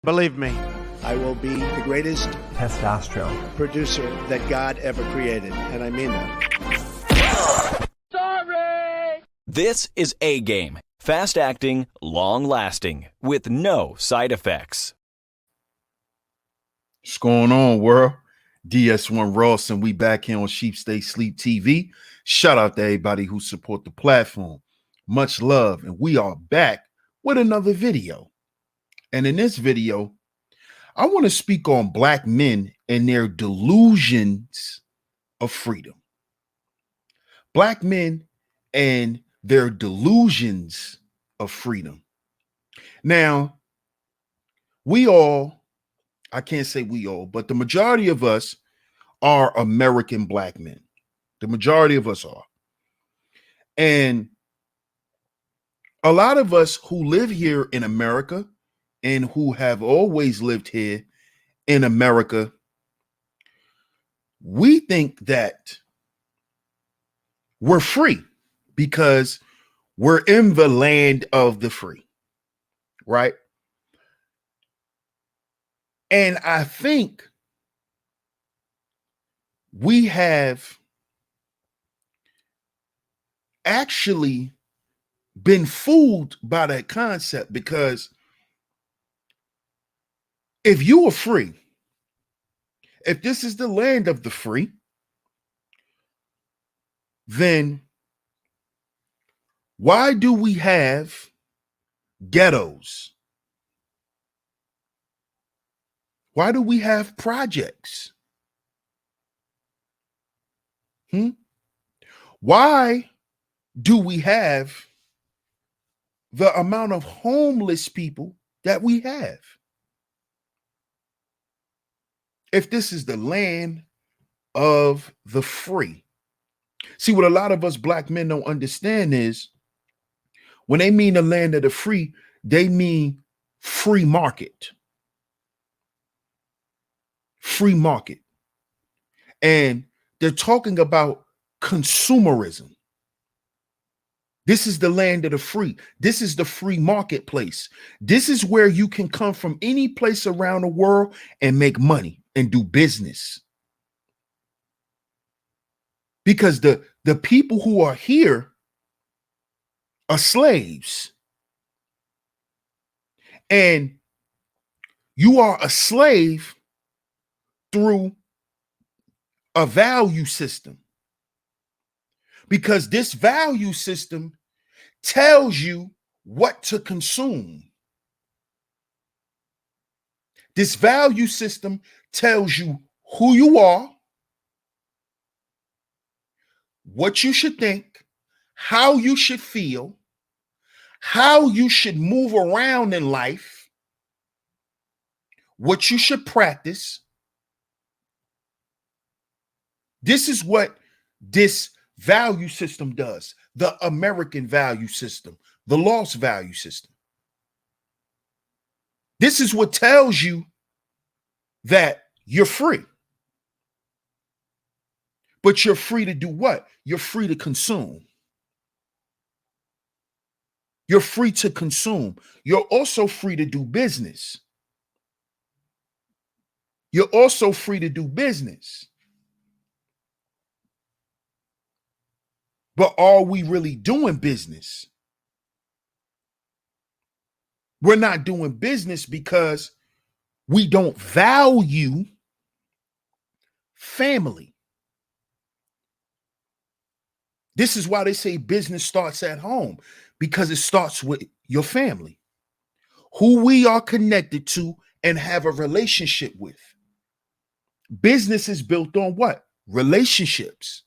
Believe me, I will be the greatest testosterone producer that God ever created, and I mean that. Sorry! This is A-Game. Fast acting, long lasting, with no side effects. What's going on, world? DS1 Ross, and we back here on SHEEPSTAYSLEEPTV. Shout out to everybody who support the platform. Much love, and we are back with another video. And in this video, I want to speak on Black men and their delusions of freedom. Black men and their delusions of freedom. Now, I can't say we all, but the majority of us are American Black men. The majority of us are. And a lot of us who live here in America and who have always lived here in America, we think that we're free because we're in the land of the free, right? And I think we have actually been fooled by that concept, because if you are free, if this is the land of the free, then why do we have ghettos? Why do we have projects? Why do we have the amount of homeless people that we have? If this is the land of the free. See, what a lot of us Black men don't understand is when they mean the land of the free, they mean free market. Free market. And they're talking about consumerism. This is the land of the free. This is the free marketplace. This is where you can come from any place around the world and make money and do business. Because the people who are here are slaves. And you are a slave through a value system. Because this value system tells you what to consume. This value system tells you who you are, what you should think, how you should feel, how you should move around in life, what you should practice. This is what this value system does. The American value system, the lost value system. This is what tells you that you're free. But you're free to do what? You're free to consume. You're free to consume. You're also free to do business. You're also free to do business. But are we really doing business? We're not doing business because we don't value family. This is why they say business starts at home, because it starts with your family, who we are connected to and have a relationship with. Business is built on what? Relationships.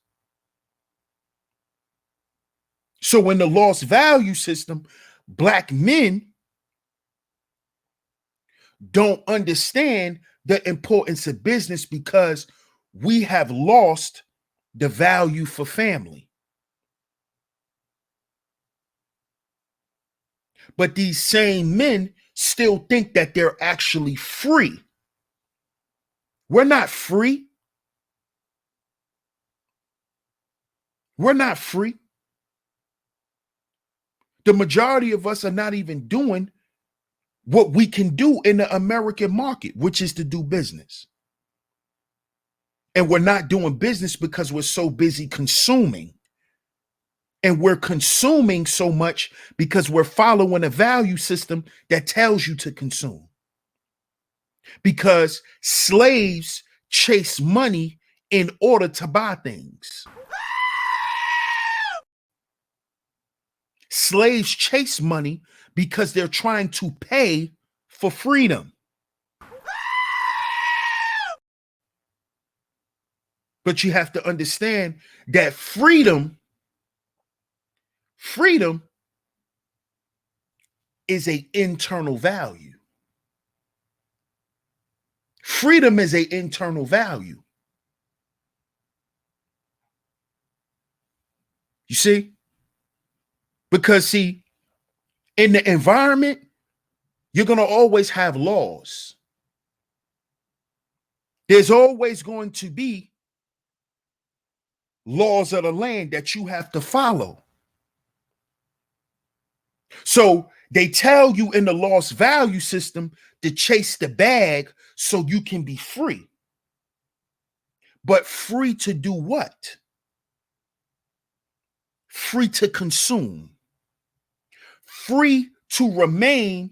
So in the lost value system, Black men don't understand the importance of business because we have lost the value for family. But these same men still think that they're actually free. We're not free. We're not free. The majority of us are not even doing what we can do in the American market, which is to do business. And we're not doing business because we're so busy consuming. And we're consuming so much because we're following a value system that tells you to consume. Because slaves chase money in order to buy things. Slaves chase money because they're trying to pay for freedom. But you have to understand that freedom is an internal value. Freedom is an internal value. You see? Because see, in the environment, you're going to always have laws. There's always going to be laws of the land that you have to follow. So they tell you in the lost value system to chase the bag so you can be free. But free to do what? Free to consume. Free to remain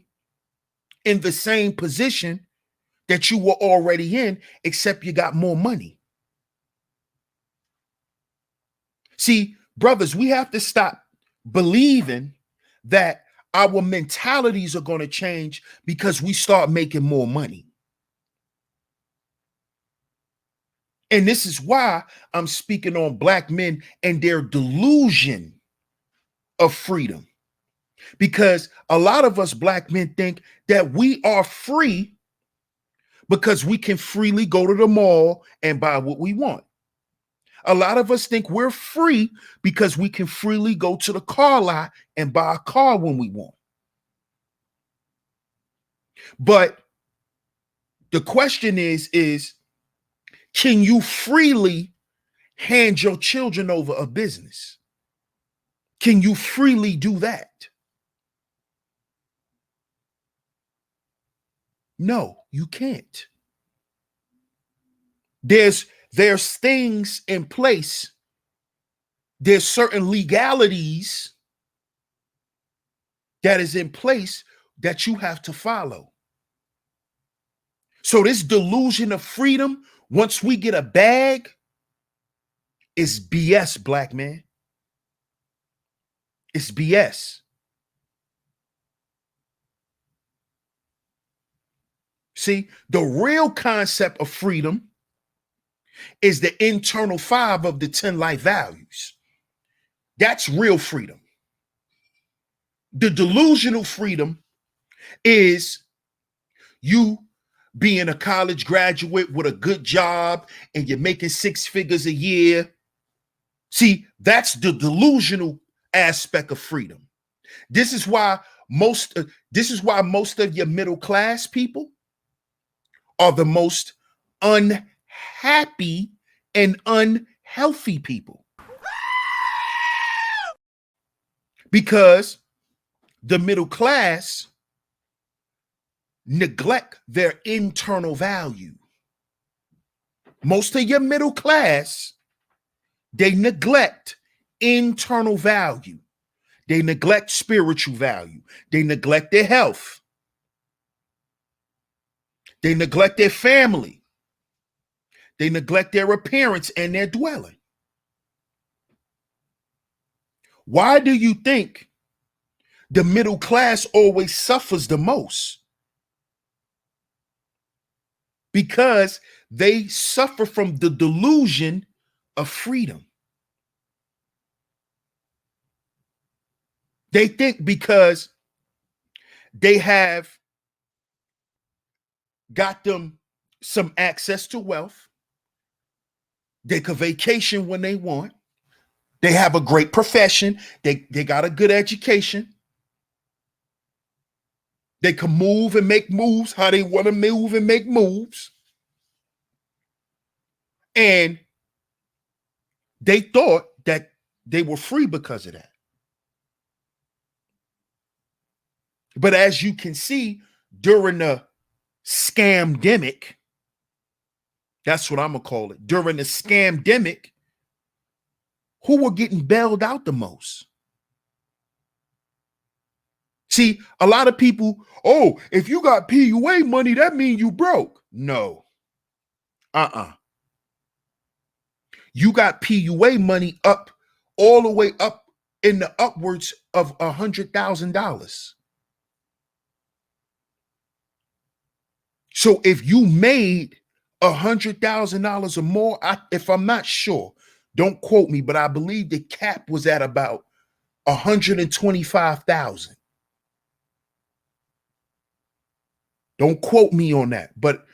in the same position that you were already in, except you got more money. See, brothers, we have to stop believing that our mentalities are going to change because we start making more money. And this is why I'm speaking on black men and their delusion of freedom. Because a lot of us black men think that we are free because we can freely go to the mall and buy what we want. A lot of us think we're free because we can freely go to the car lot and buy a car when we want. But the question is can you freely hand your children over a business? Can you freely do that? No, you can't. There's things in place. There's certain legalities that is in place that you have to follow. So this delusion of freedom, once we get a bag, is BS, black man. It's BS. See, the real concept of freedom is the internal 5 of the 10 life values. That's real freedom. The delusional freedom is you being a college graduate with a good job and you're making 6 figures a year. See, that's the delusional aspect of freedom. This is why most of your middle class people are the most unhappy and unhealthy people. Because the middle class neglect their internal value. Most of your middle class, they neglect internal value. They neglect spiritual value. They neglect their health. They neglect their family. They neglect their appearance and their dwelling. Why do you think the middle class always suffers the most? Because they suffer from the delusion of freedom. They think because they have got them some access to wealth, they can vacation when they want, they have a great profession, they got a good education, they can move and make moves how they want to move and make moves. And they thought that they were free because of that. But as you can see, during the scamdemic, that's what I'm gonna call it. During the scamdemic, who were getting bailed out the most? See, a lot of people, oh, if you got PUA money, that means you broke. No. You got PUA money up all the way up in the upwards of $100,000. So if you made $100,000 or more, if I'm not sure, don't quote me, but I believe the cap was at about 125,000. Don't quote me on that, but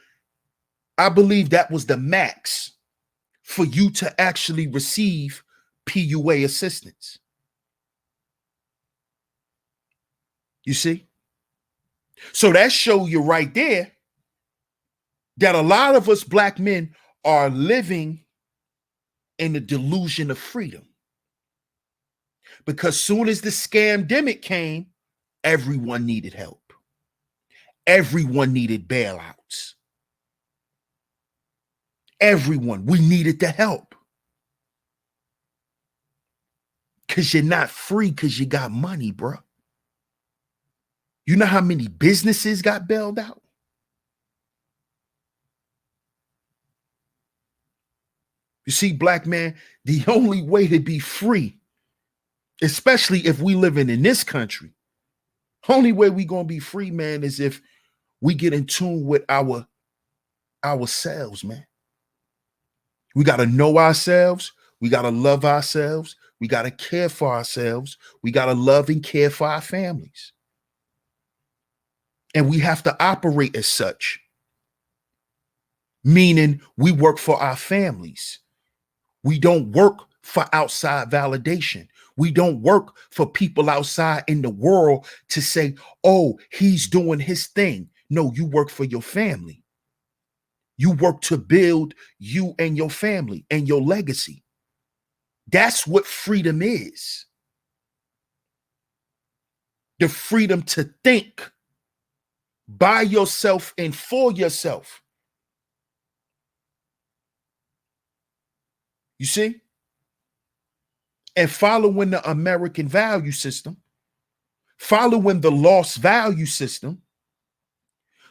I believe that was the max for you to actually receive PUA assistance. You see? So that show you right there that a lot of us black men are living in the delusion of freedom. Because soon as the scamdemic came, everyone needed help. Everyone needed bailouts. Everyone, we needed the help. Because you're not free because you got money, bro. You know how many businesses got bailed out? You see, black man, the only way to be free, especially if we living in this country, only way we gonna be free, man, is if we get in tune with ourselves, man. We gotta know ourselves. We gotta love ourselves. We gotta care for ourselves. We gotta love and care for our families. And we have to operate as such, meaning we work for our families. We don't work for outside validation. We don't work for people outside in the world to say, oh, he's doing his thing. No, you work for your family. You work to build you and your family and your legacy. That's what freedom is. The freedom to think by yourself and for yourself. You see? And following the American value system, following the lost value system,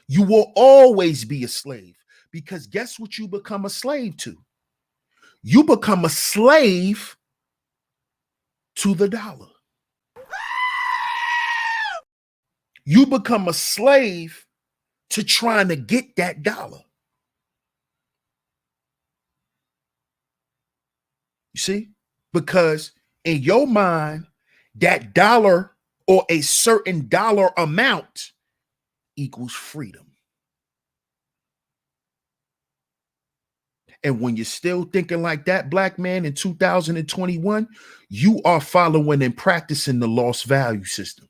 you will always be a slave. Because guess what you become a slave to? You become a slave to the dollar. You become a slave to trying to get that dollar. You see? Because in your mind, that dollar or a certain dollar amount equals freedom. And when you're still thinking like that, black man, in 2021, you are following and practicing the lost value system.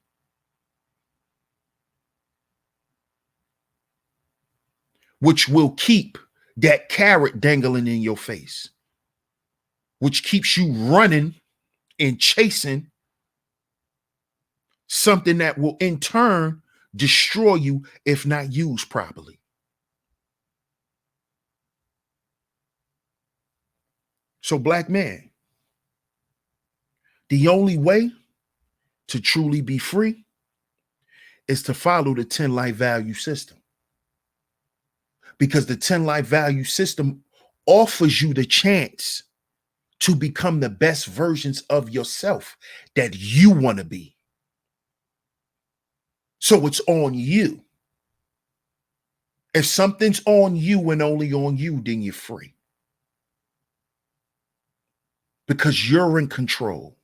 Which will keep that carrot dangling in your face. Which keeps you running and chasing something that will in turn destroy you if not used properly. So, black man, the only way to truly be free is to follow the 10 life value system. Because the 10 life value system offers you the chance to become the best versions of yourself that you want to be. So it's on you. If something's on you and only on you, then you're free. Because you're in control.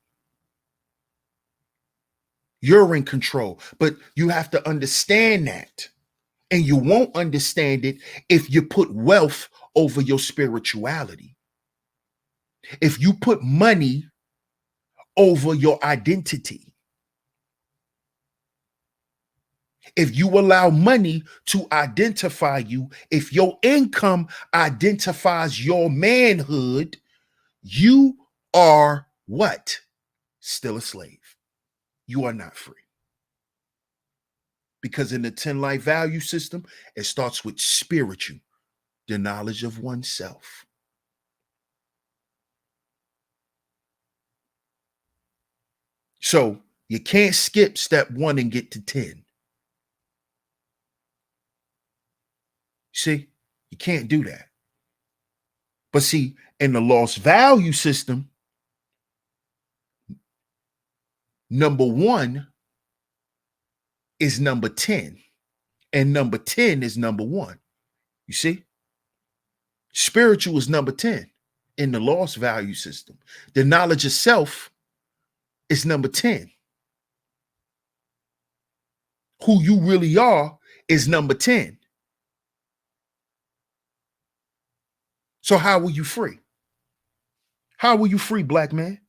You're in control. But you have to understand that. And you won't understand it if you put wealth over your spirituality. If you put money over your identity. If you allow money to identify you, if your income identifies your manhood, you are what? Still a slave. You are not free. Because in the 10 life value system, it starts with spiritual, the knowledge of oneself. So you can't skip step 1 and get to 10. See, you can't do that. But see, in the lost value system, number 1 is number 10, and number 10 is number 1. You see? Spiritual is number 10 in the lost value system. The knowledge of self is number 10. Who you really are is number 10. So how were you free? How were you free, black man?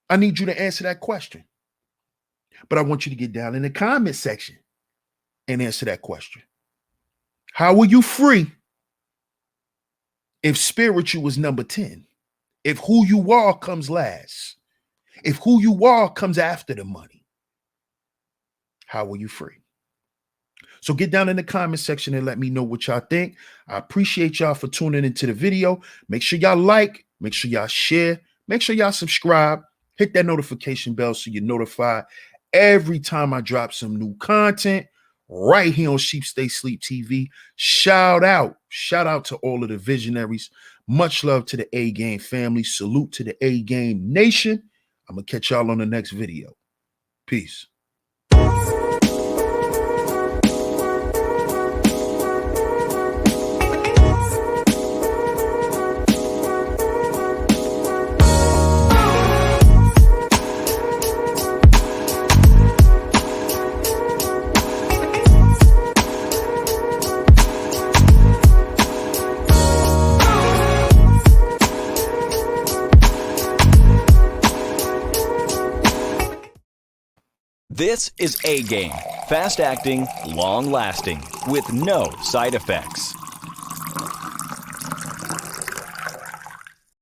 I need you to answer that question. But I want you to get down in the comment section and answer that question. How were you free if spiritual was number 10? If who you are comes last? If who you are comes after the money? How were you free? So get down in the comment section and let me know what y'all think. I appreciate y'all for tuning into the video. Make sure y'all like, make sure y'all share, make sure y'all subscribe, hit that notification bell so you're notified every time I drop some new content right here on Stay Sleep TV. Shout out to all of the visionaries. Much love to the A Game family. Salute to the A Game nation. I'm going to catch y'all on the next video. Peace. This is A Game. Fast acting, long lasting, with no side effects.